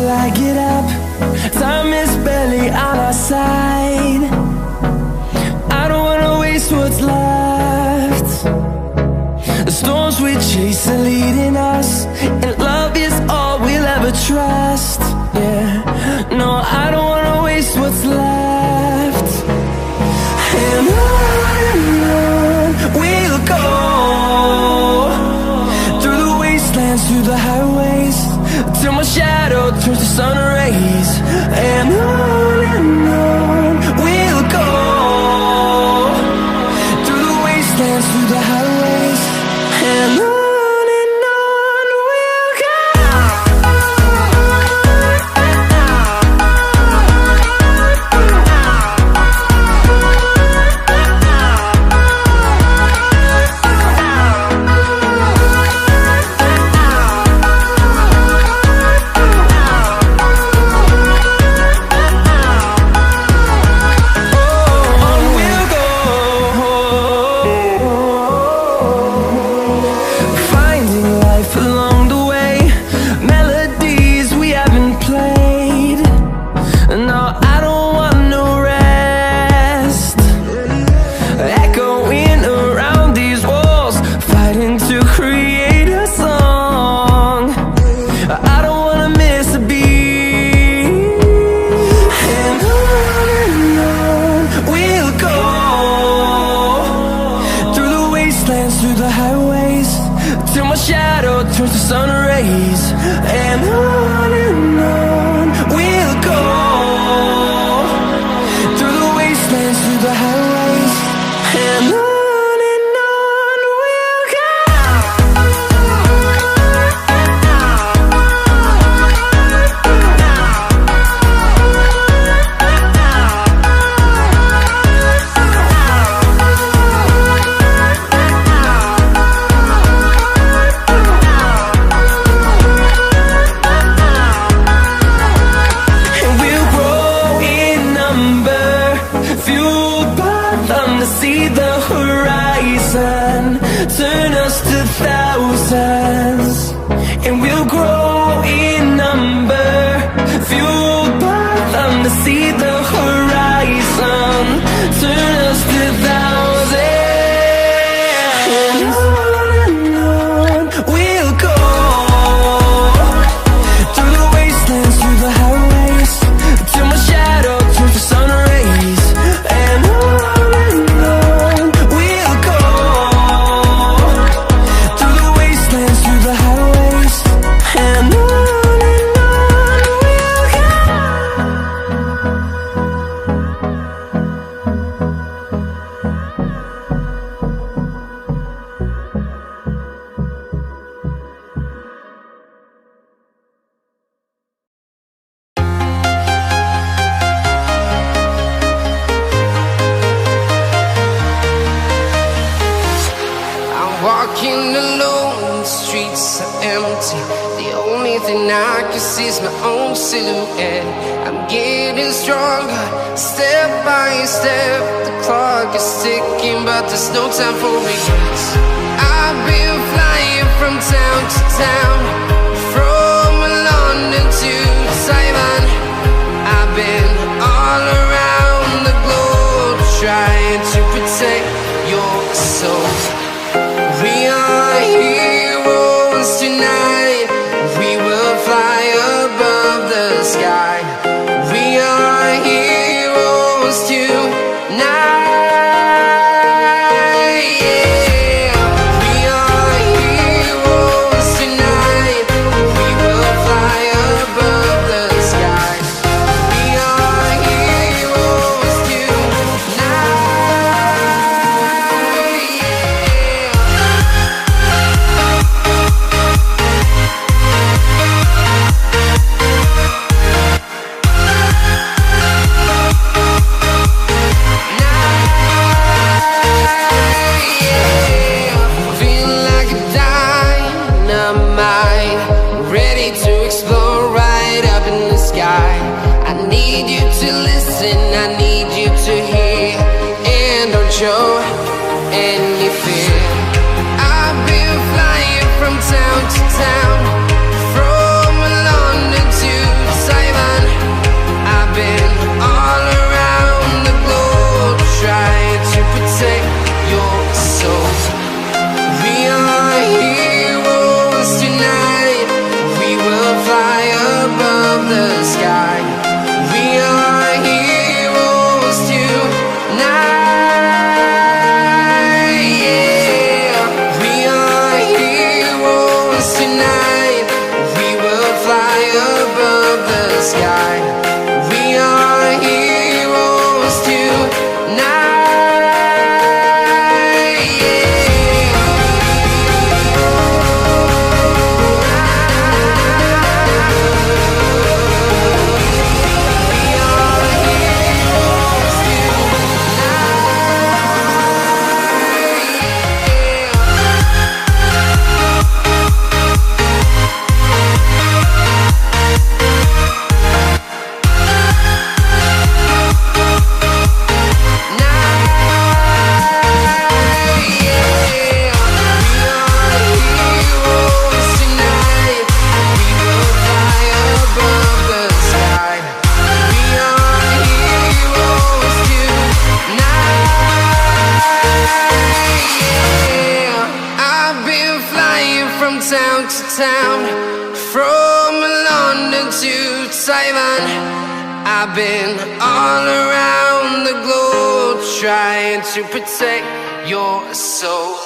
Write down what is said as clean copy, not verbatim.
till I get up. Time is barely on our side. I don't wanna waste what's left. The storms we chase are leading us, and love is all we'll ever trust. Yeah, no, I don't wanna waste what's left. And on we'll go, through the wastelands, through the highways, till my shadow turns to sun rays. And on we'll go, through the wastelands, through the highways, and on. Through the highways, till my shadow turns to sun rays. And on we'll go, through the wastelands, through the highways, and on we'll go. See the horizon turn us to thousands, and we'll grow in number, fueled by them. To see the horizon turn us to thousands, and on we'll go, through the wastelands, through the highways, till my shadow turns to sun rays. And walking alone, the streets are empty. The only thing I can see is my own silhouette. I'm getting stronger, step by step. The clock is ticking, but there's no time for regrets. I've been flying from town to town, from London to Taiwan. I've been all around the globe, trying to protect your soul. We are heroes tonight. We will fly above the sky. We are heroes tonight. Yeah. We are heroes tonight. We will fly above the sky. We are heroes tonight. Show any fear. I've been flying from town to town, from London to town, from London to Taiwan. I've been all around the globe trying to protect your soul.